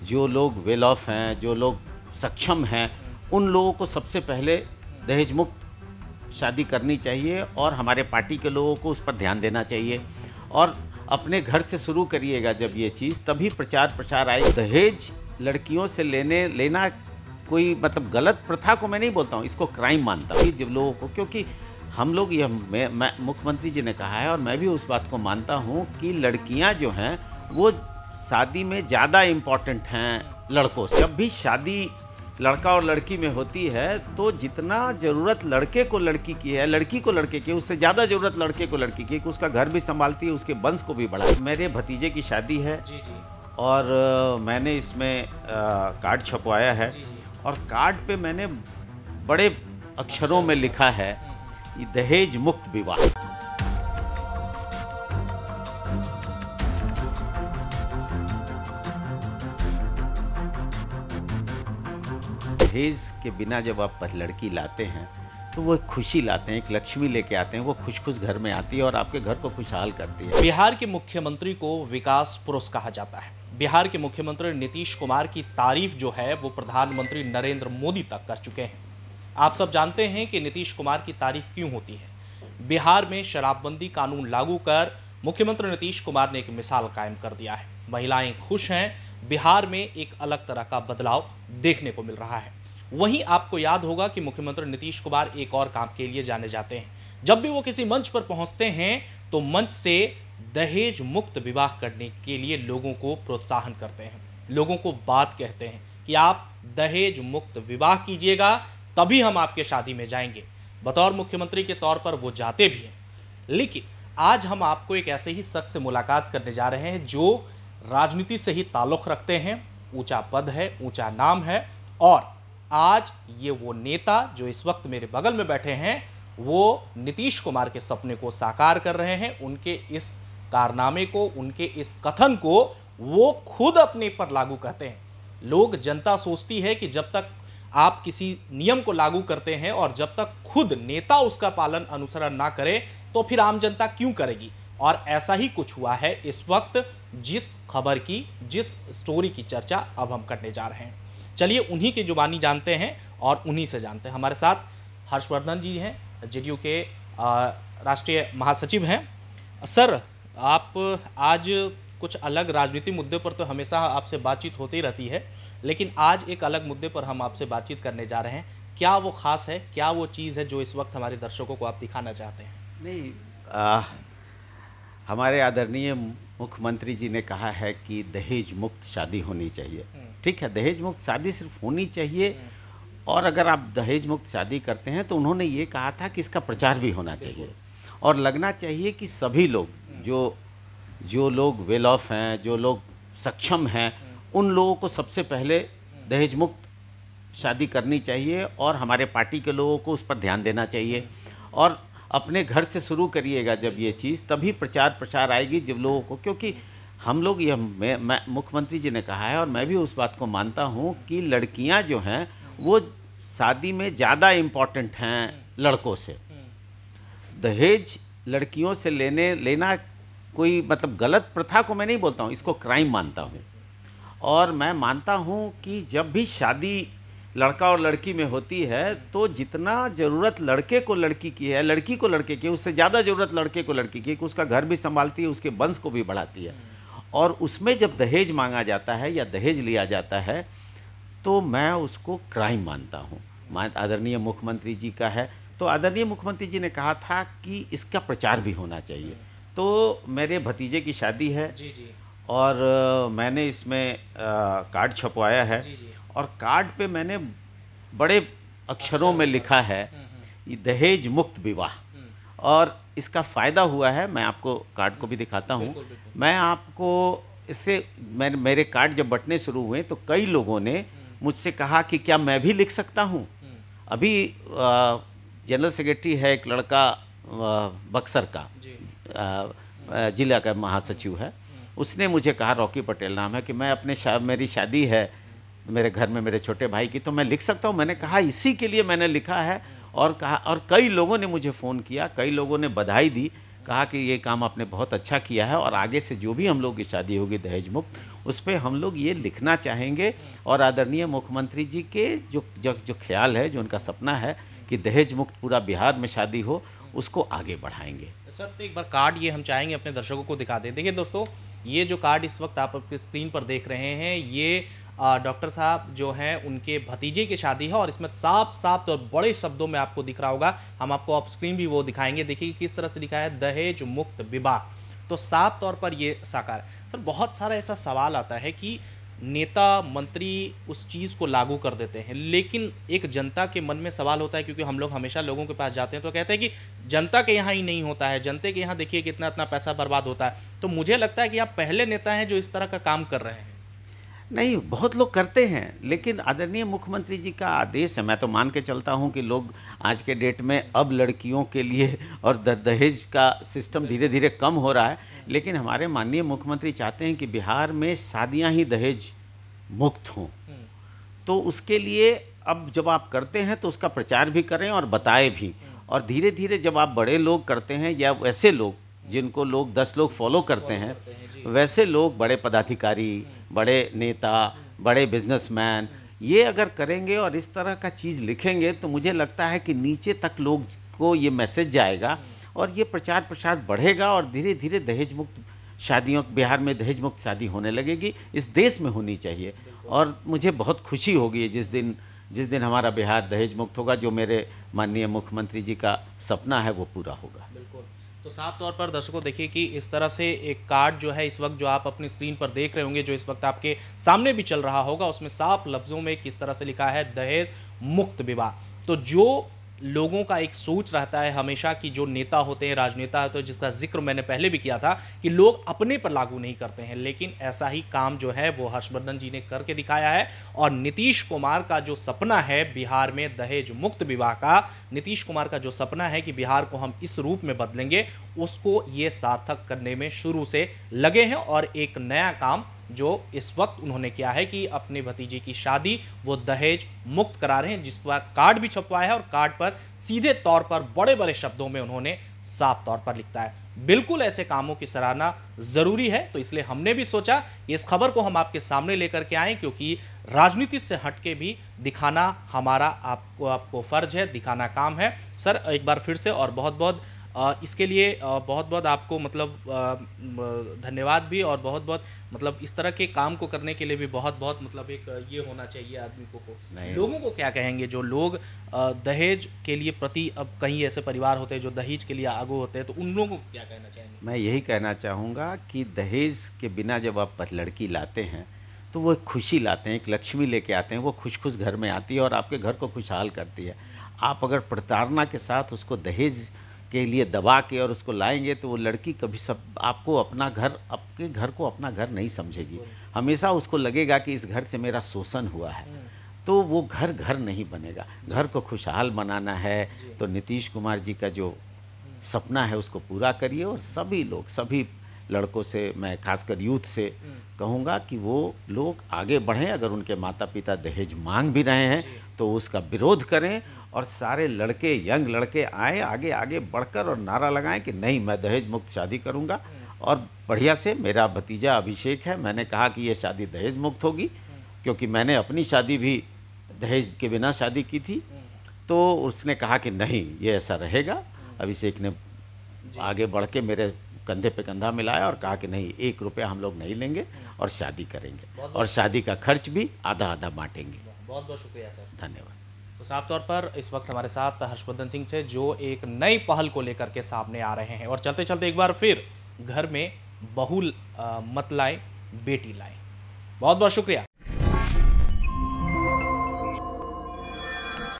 जो लोग well of हैं, जो लोग सक्षम हैं, उन लोगों को सबसे पहले दहेज मुक्त शादी करनी चाहिए और हमारे पार्टी के लोगों को उस पर ध्यान देना चाहिए। और अपने घर से शुरू करिएगा जब ये चीज़, तभी प्रचार प्रसार आए। दहेज लड़कियों से लेना कोई मतलब गलत प्रथा को मैं नहीं बोलता हूँ, इसको क्राइम मानता हूँ जब लोगों को, क्योंकि हम लोग ये मैं मुख्यमंत्री जी ने कहा है और मैं भी उस बात को मानता हूँ कि लड़कियाँ जो हैं वो शादी में ज़्यादा इम्पॉर्टेंट हैं लड़कों से। जब भी शादी लड़का और लड़की में होती है तो जितना ज़रूरत लड़के को लड़की की है, लड़की को लड़के की, उससे ज़्यादा ज़रूरत लड़के को लड़की की, कि उसका घर भी संभालती है, उसके वंश को भी बढ़ा। मेरे भतीजे की शादी है और मैंने इसमें कार्ड छपवाया है और कार्ड पे मैंने बड़े अक्षरों में लिखा है कि दहेज मुक्त विवाह। दहेज के बिना जब आप लड़की लाते हैं तो वो एक खुशी लाते हैं, एक लक्ष्मी लेके आते हैं, वो खुश खुश घर में आती है और आपके घर को खुशहाल करती है। बिहार के मुख्यमंत्री को विकास पुरुष कहा जाता है। बिहार के मुख्यमंत्री नीतीश कुमार की तारीफ जो है वो प्रधानमंत्री नरेंद्र मोदी तक कर चुके हैं। आप सब जानते हैं कि नीतीश कुमार की तारीफ क्यों होती है। बिहार में शराबबंदी कानून लागू कर मुख्यमंत्री नीतीश कुमार ने एक मिसाल कायम कर दिया है। महिलाएं खुश हैं, बिहार में एक अलग तरह का बदलाव देखने को मिल रहा है। वहीं आपको याद होगा कि मुख्यमंत्री नीतीश कुमार एक और काम के लिए जाने जाते हैं। जब भी वो किसी मंच पर पहुंचते हैं तो मंच से दहेज मुक्त विवाह करने के लिए लोगों को प्रोत्साहन करते हैं, लोगों को बात कहते हैं कि आप दहेज मुक्त विवाह कीजिएगा तभी हम आपके शादी में जाएंगे। बतौर मुख्यमंत्री के तौर पर वो जाते भी हैं। लेकिन आज हम आपको एक ऐसे ही शख्स से मुलाकात करने जा रहे हैं जो राजनीति से ही ताल्लुक़ रखते हैं, ऊंचा पद है, ऊंचा नाम है, और आज ये वो नेता जो इस वक्त मेरे बगल में बैठे हैं वो नीतीश कुमार के सपने को साकार कर रहे हैं। उनके इस कारनामे को, उनके इस कथन को वो खुद अपने पर लागू करते हैं। लोग, जनता सोचती है कि जब तक आप किसी नियम को लागू करते हैं और जब तक खुद नेता उसका पालन अनुसरण ना करे तो फिर आम जनता क्यों करेगी। और ऐसा ही कुछ हुआ है इस वक्त, जिस खबर की, जिस स्टोरी की चर्चा अब हम करने जा रहे हैं। चलिए उन्हीं की जुबानी जानते हैं और उन्हीं से जानते हैं। हमारे साथ हर्षवर्धन जी हैं, जेडीयू के राष्ट्रीय महासचिव हैं। सर, आप आज कुछ अलग राजनीतिक मुद्दे पर तो हमेशा आपसे बातचीत होती रहती है, लेकिन आज एक अलग मुद्दे पर हम आपसे बातचीत करने जा रहे हैं। क्या वो ख़ास है, क्या वो चीज़ है जो इस वक्त हमारे दर्शकों को आप दिखाना चाहते हैं? नहीं, हमारे आदरणीय मुख्यमंत्री जी ने कहा है कि दहेज मुक्त शादी होनी चाहिए। ठीक है, दहेज मुक्त शादी सिर्फ होनी चाहिए, और अगर आप दहेज मुक्त शादी करते हैं तो उन्होंने ये कहा था कि इसका प्रचार भी होना चाहिए और लगना चाहिए कि सभी लोग जो लोग वेल ऑफ हैं, जो लोग सक्षम हैं, उन लोगों को सबसे पहले दहेज मुक्त शादी करनी चाहिए और हमारे पार्टी के लोगों को उस पर ध्यान देना चाहिए। और अपने घर से शुरू करिएगा जब ये चीज़, तभी प्रचार प्रसार आएगी जब लोगों को, क्योंकि हम लोग ये मैं मुख्यमंत्री जी ने कहा है और मैं भी उस बात को मानता हूँ कि लड़कियाँ जो हैं वो शादी में ज़्यादा इम्पॉर्टेंट हैं लड़कों से। दहेज लड़कियों से लेना कोई मतलब गलत प्रथा को मैं नहीं बोलता हूँ, इसको क्राइम मानता हूँ। और मैं मानता हूँ कि जब भी शादी लड़का और लड़की में होती है तो जितना ज़रूरत लड़के को लड़की की है, लड़की को लड़के की, उससे ज़्यादा ज़रूरत लड़के को लड़की की, कि उसका घर भी संभालती है, उसके वंश को भी बढ़ाती है। और उसमें जब दहेज मांगा जाता है या दहेज लिया जाता है तो मैं उसको क्राइम मानता हूँ। आदरणीय मुख्यमंत्री जी का है तो आदरणीय मुख्यमंत्री जी ने कहा था कि इसका प्रचार भी होना चाहिए। तो मेरे भतीजे की शादी है और मैंने इसमें कार्ड छपवाया है और कार्ड पे मैंने बड़े अक्षरों में लिखा है कि दहेज मुक्त विवाह। और इसका फ़ायदा हुआ है, मैं आपको कार्ड को भी दिखाता हूँ। मैं आपको इससे मेरे कार्ड जब बंटने शुरू हुए तो कई लोगों ने मुझसे कहा कि क्या मैं भी लिख सकता हूँ। अभी जनरल सेक्रेटरी है एक लड़का बक्सर का, जिला का महासचिव है, उसने मुझे कहा, रॉकी पटेल नाम है, कि मैं मेरी शादी है मेरे घर में मेरे छोटे भाई की, तो मैं लिख सकता हूँ। मैंने कहा इसी के लिए मैंने लिखा है। और कहा, और कई लोगों ने मुझे फ़ोन किया, कई लोगों ने बधाई दी, कहा कि ये काम आपने बहुत अच्छा किया है और आगे से जो भी हम लोग की शादी होगी दहेज मुक्त उस पर हम लोग ये लिखना चाहेंगे और आदरणीय मुख्यमंत्री जी के जो ख्याल है, जो उनका सपना है कि दहेज मुक्त पूरा बिहार में शादी हो, उसको आगे बढ़ाएंगे। सर, तो एक बार कार्ड ये हम चाहेंगे अपने दर्शकों को दिखा दें। देखिए दोस्तों, ये जो कार्ड इस वक्त आप अपनी स्क्रीन पर देख रहे हैं, ये डॉक्टर साहब जो हैं उनके भतीजे की शादी है और इसमें साफ साफ और बड़े शब्दों में आपको दिख रहा होगा, हम आपको ऑफ स्क्रीन भी वो दिखाएंगे। देखिए किस तरह से लिखा है, दहेज मुक्त विवाह। तो साफ तौर पर ये साकार है। सर, बहुत सारा ऐसा सवाल आता है कि नेता मंत्री उस चीज़ को लागू कर देते हैं, लेकिन एक जनता के मन में सवाल होता है, क्योंकि हम लोग हमेशा लोगों के पास जाते हैं तो कहते हैं कि जनता के यहाँ ही नहीं होता है, जनता के यहाँ देखिए कितना इतना पैसा बर्बाद होता है। तो मुझे लगता है कि आप पहले नेता हैं जो इस तरह का काम कर रहे हैं। नहीं, बहुत लोग करते हैं, लेकिन आदरणीय मुख्यमंत्री जी का आदेश है। मैं तो मान के चलता हूं कि लोग आज के डेट में अब लड़कियों के लिए और दहेज का सिस्टम धीरे धीरे कम हो रहा है, लेकिन हमारे माननीय मुख्यमंत्री चाहते हैं कि बिहार में शादियां ही दहेज मुक्त हों। तो उसके लिए अब जब आप करते हैं तो उसका प्रचार भी करें और बताएं भी, और धीरे धीरे जब आप बड़े लोग करते हैं या वैसे लोग जिनको लोग 10 लोग फॉलो करते हैं, वैसे लोग, बड़े पदाधिकारी, बड़े नेता, बड़े बिजनेसमैन, ये अगर करेंगे और इस तरह का चीज़ लिखेंगे तो मुझे लगता है कि नीचे तक लोग को ये मैसेज जाएगा और ये प्रचार प्रसार बढ़ेगा और धीरे धीरे दहेज मुक्त शादियों, बिहार में दहेज मुक्त शादी होने लगेगी। इस देश में होनी चाहिए और मुझे बहुत खुशी होगी जिस दिन हमारा बिहार दहेज मुक्त होगा। जो मेरे माननीय मुख्यमंत्री जी का सपना है वो पूरा होगा। बिल्कुल। तो साफ तौर पर दर्शकों देखिए कि इस तरह से एक कार्ड जो है इस वक्त जो आप अपनी स्क्रीन पर देख रहे होंगे, जो इस वक्त आपके सामने भी चल रहा होगा, उसमें साफ लफ्ज़ों में किस तरह से लिखा है, दहेज मुक्त विवाह। तो जो लोगों का एक सोच रहता है हमेशा कि जो नेता होते हैं, राजनेता होते हैं, जिसका जिक्र मैंने पहले भी किया था कि लोग अपने पर लागू नहीं करते हैं, लेकिन ऐसा ही काम जो है वो हर्षवर्धन जी ने करके दिखाया है। और नीतीश कुमार का जो सपना है बिहार में दहेज मुक्त विवाह का, नीतीश कुमार का जो सपना है कि बिहार को हम इस रूप में बदलेंगे, उसको ये सार्थक करने में शुरू से लगे हैं। और एक नया काम जो इस वक्त उन्होंने किया है कि अपने भतीजे की शादी वो दहेज मुक्त करा रहे हैं, जिसका कार्ड भी छपवाया है और कार्ड पर सीधे तौर पर बड़े बड़े शब्दों में उन्होंने साफ तौर पर लिखता है। बिल्कुल ऐसे कामों की सराहना ज़रूरी है, तो इसलिए हमने भी सोचा कि इस खबर को हम आपके सामने लेकर के आएँ, क्योंकि राजनीति से हटके भी दिखाना हमारा आपको फ़र्ज है, दिखाना काम है। सर, एक बार फिर से और बहुत बहुत इसके लिए बहुत बहुत आपको धन्यवाद भी, और बहुत बहुत इस तरह के काम को करने के लिए भी बहुत बहुत एक ये होना चाहिए आदमी को। लोगों को क्या कहेंगे जो लोग दहेज के लिए प्रति, अब कहीं ऐसे परिवार होते हैं जो दहेज के लिए आगू होते हैं, तो उन लोगों को क्या कहना चाहेंगे? मैं यही कहना चाहूँगा कि दहेज के बिना जब आप लड़की लाते हैं तो वो एक खुशी लाते हैं, एक लक्ष्मी लेके आते हैं, वो खुश घर में आती है और आपके घर को खुशहाल करती है। आप अगर प्रताड़ना के साथ उसको दहेज के लिए दबा के और उसको लाएंगे तो वो लड़की कभी आपको आपके घर को अपना घर नहीं समझेगी। हमेशा उसको लगेगा कि इस घर से मेरा शोषण हुआ है, तो वो घर नहीं बनेगा। घर को खुशहाल बनाना है तो नीतीश कुमार जी का जो सपना है उसको पूरा करिए। और सभी लोग, सभी लड़कों से, मैं खासकर यूथ से कहूँगा कि वो लोग आगे बढ़ें। अगर उनके माता पिता दहेज मांग भी रहे हैं तो उसका विरोध करें और सारे लड़के, यंग लड़के आए आगे बढ़कर और नारा लगाएं कि नहीं, मैं दहेज मुक्त शादी करूँगा। और बढ़िया से, मेरा भतीजा अभिषेक है, मैंने कहा कि ये शादी दहेज मुक्त होगी, क्योंकि मैंने अपनी शादी भी दहेज के बिना शादी की थी। तो उसने कहा कि नहीं, ये ऐसा रहेगा। अभिषेक ने आगे बढ़ के मेरे कंधे पे कंधा मिलाया और कहा कि नहीं, 1 रुपया हम लोग नहीं लेंगे और शादी करेंगे, और शादी का खर्च भी आधा आधा बांटेंगे। बहुत बहुत शुक्रिया सर, धन्यवाद। तो साफ तौर पर इस वक्त हमारे साथ हर्षवर्धन सिंह से जो एक नई पहल को लेकर के सामने आ रहे हैं। और चलते चलते एक बार फिर घर में बहू मत लाए, बेटी लाए। बहुत बहुत शुक्रिया।